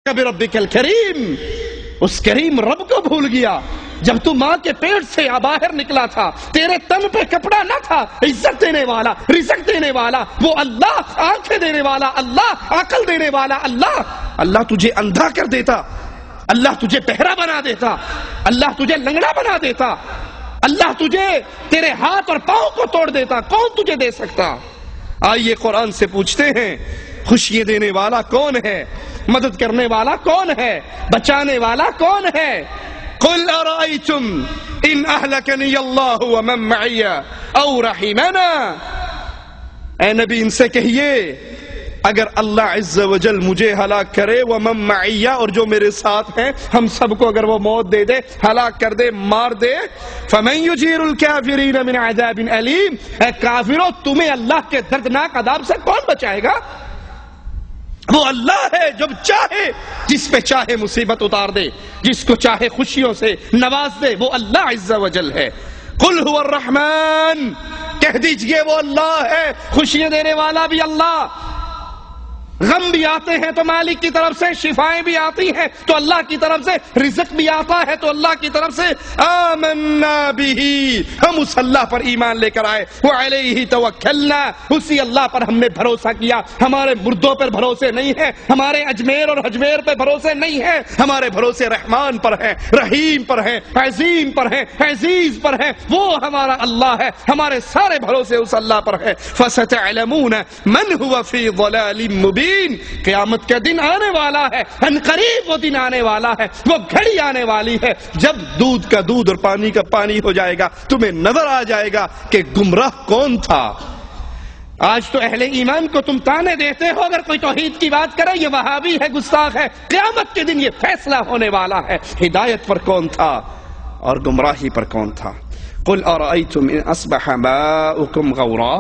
بربک الکریم، اس کریم رب کو بھول گیا جب تو ماں کے پیٹ سے باہر نکلا تھا، تیرے تن پہ کپڑا نہ تھا، عزت دینے والا، رزق دینے والا وہ اللہ، آنکھیں دینے والا اللہ، عقل دینے والا اللہ۔ اللہ تجھے اندھا کر دیتا، اللہ تجھے بہرا بنا دیتا، اللہ تجھے لنگڑا بنا دیتا، اللہ تجھے تیرے ہاتھ اور پاؤں کو توڑ دیتا، کون تجھے دے سکتا؟ آئیے قرآن سے پوچھتے ہیں، خوشی دینے والا کون ہے؟ مدد کرنے والا کون ہے؟ بچانے والا کون ہے؟ قل ارائیتم ان اہلکنی اللہ ومن معی او رحمنا، اے نبی ان سے کہیے اگر اللہ عز و جل مجھے ہلاک کرے، ومن معی اور جو میرے ساتھ ہیں، ہم سب کو اگر وہ موت دے دے، ہلاک کر دے، مار دے، فمن یجیر الکافرین من عذاب علیم، اے کافروں تمہیں اللہ کے دردناک عذاب سے کون بچائے گا؟ وہ اللہ ہے جو چاہے جس پہ چاہے مصیبت اتار دے، جس کو چاہے خوشیوں سے نواز دے، وہ اللہ عز و جل ہے۔ قل هو الرحمن، کہہ دیجئے وہ اللہ ہے، خوشیاں دینے والا بھی اللہ، غم بھی آتے ہیں تو مالک کی طرف سے، شفائیں بھی آتی ہیں تو اللہ کی طرف سے، رزق بھی آتا ہے تو اللہ کی طرف سے۔ آمنا بہ، ہم اس اللہ پر ایمان لے کر آئے، وعلیہ توکلنا، اسی اللہ پر ہم نے بھروسہ کیا، ہمارے مردوں پر بھروسے نہیں ہے، ہمارے اجمیر اور حجمیر پہ بھروسے نہیں ہے، ہمارے بھروسے رحمان پر ہیں، رحیم پر ہیں، عظیم پر ہیں، عزیز پر ہیں، وہ ہمارا اللہ ہے، ہمارے سارے بھروسے اس اللہ پر ہیں۔ فستعلمون من هو فی ضلال مبین، قیامت کا دن آنے والا ہے، ان قریب وہ دن آنے والا ہے، وہ گھڑی آنے والی ہے جب دودھ کا دودھ اور پانی کا پانی ہو جائے گا، تمہیں نظر آ جائے گا کہ گمراہ کون تھا۔ آج تو اہل ایمان کو تم تانے دیتے ہو، اگر کوئی توحید کی بات کرے یہ وہابی ہے، گستاخ ہے، قیامت کے دن یہ فیصلہ ہونے والا ہے، ہدایت پر کون تھا اور گمراہی پر کون تھا۔ قل ارأیتم ان اصبح ماؤکم غورا،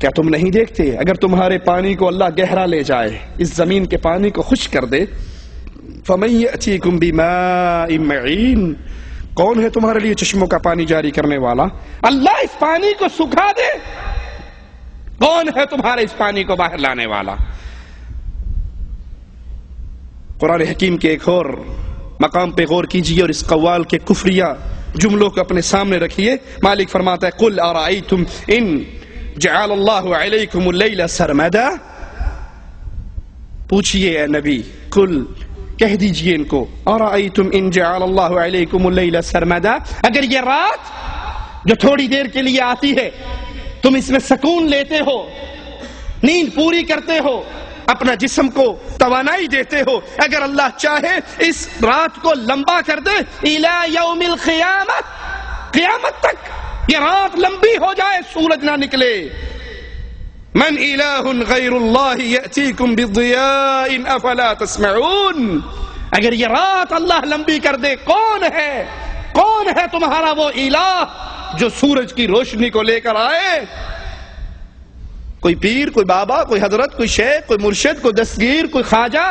کیا تم نہیں دیکھتے اگر تمہارے پانی کو اللہ گہرا لے جائے، اس زمین کے پانی کو خشک کر دے، فمن یأتیکم بماء معین، کون ہے تمہارے لیے چشموں کا پانی جاری کرنے والا؟ اللہ اس پانی کو سکھا دے، کون ہے تمہارے اس پانی کو باہر لانے والا؟ قرآن حکیم کے ایک اور مقام پہ غور کیجئے اور اس قوال کے کفریہ جملوں کو اپنے سامنے رکھیے۔ مالک فرماتا ہے قل ارائیتم ان جعل اللہ علیکم اللیل سرمدا، پوچھئے اے نبی، قل کہہ دیجئے ان کو، ارائیتم ان جعل اللہ علیکم اللیل سرمدا، اگر یہ رات جو تھوڑی دیر کے لیے آتی ہے تم اس میں سکون لیتے ہو، نیند پوری کرتے ہو، اپنا جسم کو توانائی دیتے ہو، اگر اللہ چاہے اس رات کو لمبا کر دے الی یوم القیامہ، قیامت تک یہ رات لمبی ہو جائے، سورج نہ نکلے، من الہ غیر اللہ یأتیکم بضیاء افلا تسمعون، اگر یہ رات اللہ لمبی کر دے کون ہے تمہارا وہ الہ جو سورج کی روشنی کو لے کر آئے؟ کوئی پیر، کوئی بابا، کوئی حضرت، کوئی شیخ، کوئی مرشد، کوئی دستگیر، کوئی خواجہ،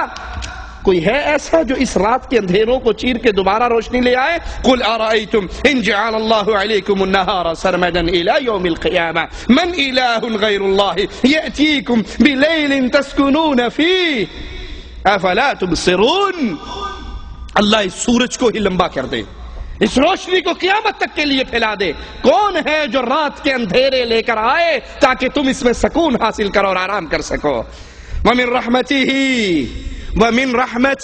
کوئی ہے ایسا جو اس رات کے اندھیروں کو چیر کے دوبارہ روشنی لے آئے؟ قل ارائیتم ان جعل اللہ علیکم النہار سرمدا الی یوم القیامہ من الہ غیر اللہ یأتیکم بلیل تسکنون فیہ افلا تبصرون، اللہ اس سورج کو ہی لمبا کر دے، اس روشنی کو قیامت تک کے لیے پھیلا دے، کون ہے جو رات کے اندھیرے لے کر آئے تاکہ تم اس میں سکون حاصل کرو اور آرام کر سکو۔ ومن رحمتہ،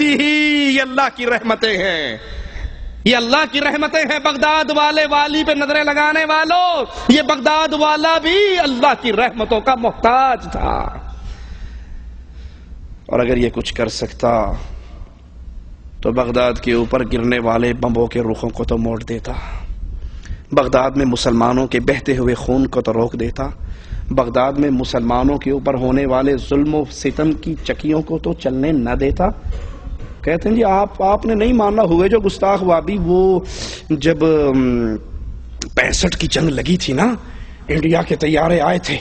یہ اللہ کی رحمتیں ہیں، یہ اللہ کی رحمتیں ہیں۔ بغداد والے والی پہ نظریں لگانے والوں، یہ بغداد والا بھی اللہ کی رحمتوں کا محتاج تھا، اور اگر یہ کچھ کر سکتا تو بغداد کے اوپر گرنے والے بمبوں کے رخوں کو تو موڑ دیتا، بغداد میں مسلمانوں کے بہتے ہوئے خون کو تو روک دیتا، بغداد میں مسلمانوں کے اوپر ہونے والے ظلم و ستم کی چکیوں کو تو چلنے نہ دیتا۔ کہتے ہیں جی آپ نے نہیں ماننا، ہوئے جو گستاخ وابی، وہ جب 65 کی جنگ لگی تھی نا، انڈیا کے طیارے آئے تھے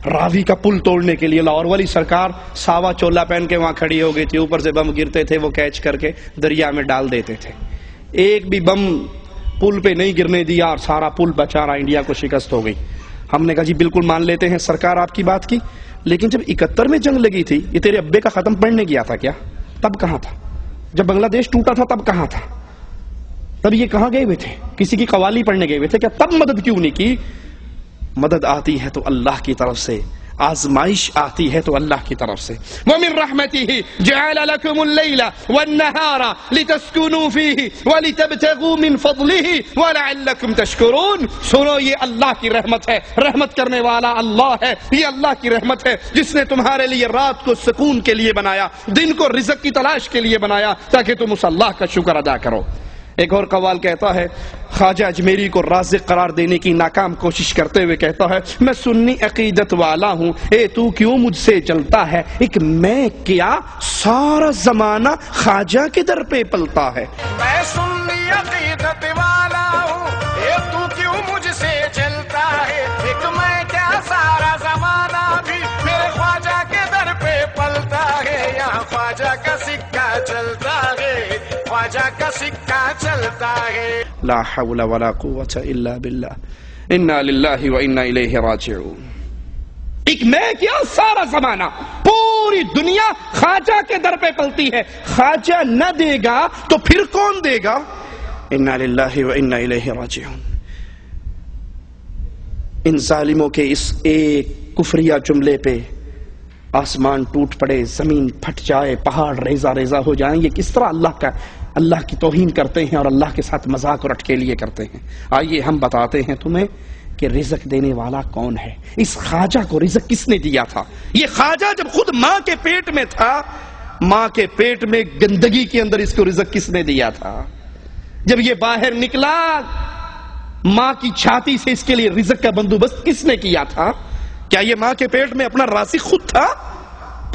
راوی کا پل توڑنے کے لیے، لاہور والی سرکار ساوا چولا پہن کے وہاں کھڑی ہو گئی تھی، اوپر سے بم گرتے تھے، وہ کیچ کر کے دریا میں ڈال دیتے تھے، ایک بھی بم پل پہ نہیں گرنے دیا اور سارا پل بچا رہا، انڈیا کو شکست ہو گئی۔ ہم نے کہا جی بالکل مان لیتے ہیں سرکار آپ کی بات کی، لیکن جب 71 میں جنگ لگی تھی، یہ تیرے ابے کا ختم پڑھنے گیا تھا کیا؟ تب کہاں تھا؟ جب بنگلہ دیش ٹوٹا تھا تب کہاں تھا؟ تب یہ کہاں گئے ہوئے تھے؟ کسی کی قوالی پڑھنے گئے ہوئے تھے کیا؟ تب مدد کیوں نہیں کی؟ مدد آتی ہے تو اللہ کی طرف سے، آزمائش آتی ہے تو اللہ کی طرف سے۔ وَمِن رَحْمَتِهِ جَعَلَ لَكُمُ اللَّيْلَ وَالنَّهَارَ لِتَسْكُنُوا فِيهِ وَلِتَبْتَغُوا مِن فَضْلِهِ وَلَعَلَّكُمْ تَشْكُرُونَ۔ سنو، یہ اللہ کی رحمت ہے، رحمت کرنے والا اللہ ہے، یہ اللہ کی رحمت ہے جس نے تمہارے لیے رات کو سکون کے لیے بنایا، دن کو رزق کی تلاش کے لیے بنایا تاکہ تم اس اللہ کا شکر ادا کرو۔ ایک اور قوال کہتا ہے، خواجہ اجمیری کو رازق قرار دینے کی ناکام کوشش کرتے ہوئے کہتا ہے، میں سنی عقیدت والا ہوں، اے تو کیوں مجھ سے چلتا ہے؟ ایک میں کیا سارا زمانہ خواجہ کے در پہ پلتا ہے۔ میں سنی عقیدت والا ہوں، اے تو کیوں مجھ سے چلتا ہے؟ ایک میں کیا سارا زمانہ بھی میرے خواجہ کے در پہ پلتا ہے۔ یہاں خواجہ کا سکہ چلتا ہے، خواجہ کا سکہ چلتا ہے۔ لا حول ولا قوة الا باللہ، انا للہ و انا الیہ راجعون۔ ایک میں کیا سارا زمانہ، پوری دنیا خواجہ کے در پہ پلتی ہے، خواجہ نہ دے گا تو پھر کون دے گا؟ انا للہ و انا الیہ راجعون۔ ان ظالموں کے اس ایک کفریہ جملے پہ آسمان ٹوٹ پڑے، زمین پھٹ جائے، پہاڑ ریزہ ریزہ ہو جائیں، یہ کس طرح اللہ کی توہین کرتے ہیں اور اللہ کے ساتھ مذاق اور اٹکے لیے کرتے ہیں۔ آئیے ہم بتاتے ہیں تمہیں کہ رزق دینے والا کون ہے۔ اس خواجہ کو رزق کس نے دیا تھا؟ یہ خواجہ جب خود ماں کے پیٹ میں تھا، ماں کے پیٹ میں گندگی کے اندر اس کو رزق کس نے دیا تھا؟ جب یہ باہر نکلا، ماں کی چھاتی سے اس کے لیے رزق کا بندوبست کس نے کیا تھا؟ کیا یہ ماں کے پیٹ میں اپنا رازق خود تھا؟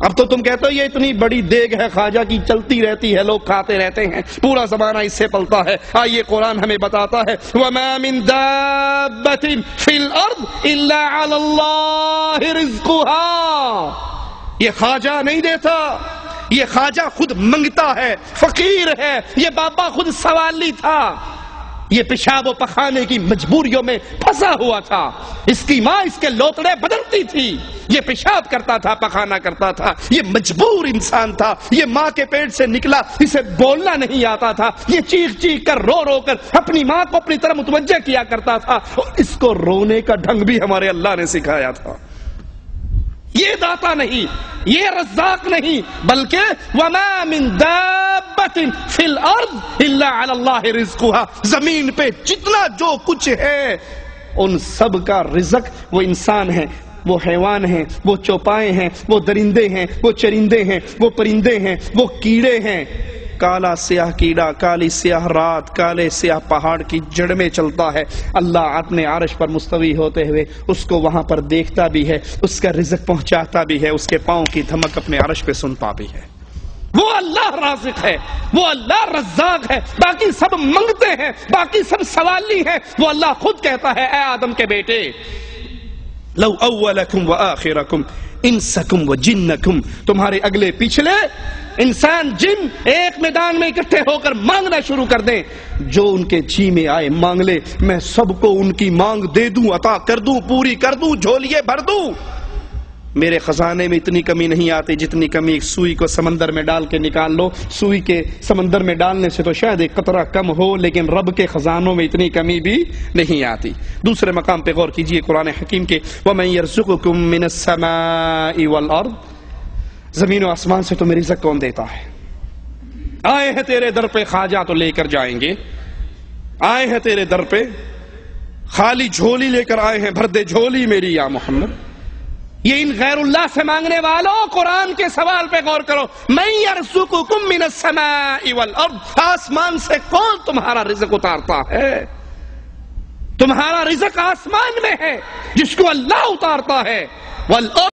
اب تو تم کہتے ہو یہ اتنی بڑی دیگ ہے خواجہ کی، چلتی رہتی ہے، لوگ کھاتے رہتے ہیں، پورا زمانہ اس سے پلتا ہے۔ آئیے قرآن ہمیں بتاتا ہے، وَمَا مِن دَابَّةٍ فِي الْأَرْضِ إِلَّا عَلَى اللَّهِ رِزْقُهَا۔ یہ خواجہ نہیں دیتا، یہ خواجہ خود منگتا ہے، فقیر ہے، یہ بابا خود سوالی تھا، یہ پیشاب و پخانے کی مجبوریوں میں پھنسا ہوا تھا، اس کی ماں اس کے لوتڑے بدلتی تھی، یہ پیشاب کرتا تھا، پخانا کرتا تھا، یہ مجبور انسان تھا، یہ ماں کے پیٹ سے نکلا، اسے بولنا نہیں آتا تھا، یہ چیخ چیخ کر رو رو کر اپنی ماں کو اپنی طرف متوجہ کیا کرتا تھا، اور اس کو رونے کا ڈھنگ بھی ہمارے اللہ نے سکھایا تھا۔ یہ داتا نہیں، یہ رزاق نہیں، بلکہ وَمَا مِن دَابَّةٍ فِي الْأَرْضِ إِلَّا عَلَى اللَّهِ رِزْقُهَا۔ زمین پہ جتنا جو کچھ ہے ان سب کا رزق وہ انسان ہے، وہ حیوان ہیں، وہ چوپائے ہیں، وہ درندے ہیں، وہ چرندے ہیں، وہ پرندے ہیں، وہ کیڑے ہیں۔ کالا سیاہ کیڑا، کالی سیاہ رات، کالے سیاہ پہاڑ کی جڑ میں چلتا ہے، اللہ اپنے عرش پر مستوی ہوتے ہوئے اس کو وہاں پر دیکھتا بھی ہے، اس کا رزق پہنچاتا بھی ہے، اس کے پاؤں کی دھمک اپنے عرش پہ سنتا بھی ہے۔ وہ اللہ رازق ہے، وہ اللہ رزاق ہے، باقی سب منگتے ہیں، باقی سب سوالی ہیں۔ وہ اللہ خود کہتا ہے، اے آدم کے بیٹے، لو اولکم و آخرکم انسکم و جنکم، تمہارے اگلے پچھلے انسان جن ایک میدان میں اکٹھے ہو کر مانگنا شروع کر دیں، جو ان کے جی میں آئے مانگ لے، میں سب کو ان کی مانگ دے دوں، عطا کر دوں، پوری کر دوں، جھولیے بھر دوں۔ میرے خزانے میں اتنی کمی نہیں آتی جتنی کمی ایک سوئی کو سمندر میں ڈال کے نکال لو، سوئی کے سمندر میں ڈالنے سے تو شاید ایک قطرہ کم ہو، لیکن رب کے خزانوں میں اتنی کمی بھی نہیں آتی۔ دوسرے مقام پہ غور کیجئے قرآن حکیم کے، وَمَن يَرْزُقُكُم مِّنَ السَّمَاءِ وَالْأَرْضِ، زمین و آسمان سے تمہیں رزق کون دیتا ہے؟ آئے ہیں تیرے در پہ خواجہ تو لے کر جائیں گے، آئے ہیں تیرے در پہ خالی جھولی لے کر آئے ہیں، بھر دے جھولی میری یا محمد۔ یہ ان غیر اللہ سے مانگنے والوں، قرآن کے سوال پہ غور کرو، مَن يَرْزُقُكُم مِّنَ السَّمَاءِ وَالْأَرْضِ، آسمان سے کون تمہارا رزق اتارتا ہے؟ تمہارا رزق آسمان میں ہے جس کو اللہ اتارتا ہے، وَالْأَرْضِ